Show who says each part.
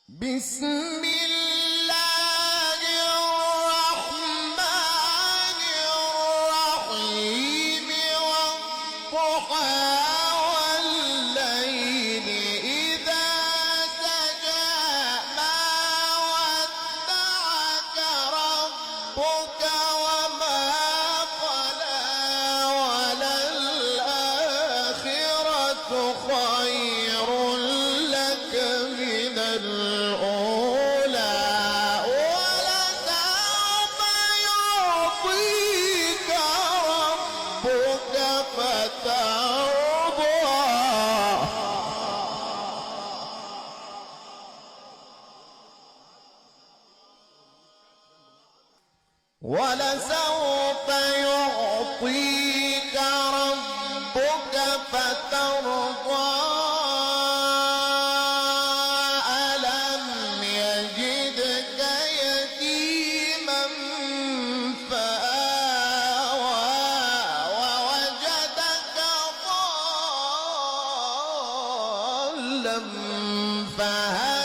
Speaker 1: بسم الله الرحمن الرحيم والضحى والليل إذا سجى ما ودعك ربك وما قلى وللآخرة خير لك من الأولى ولسوف يعطيك ربك فترضى ولسوف يعطيك ربك فترضى ألم يجدك يتيما فآوى ووجدك ضالا فهدى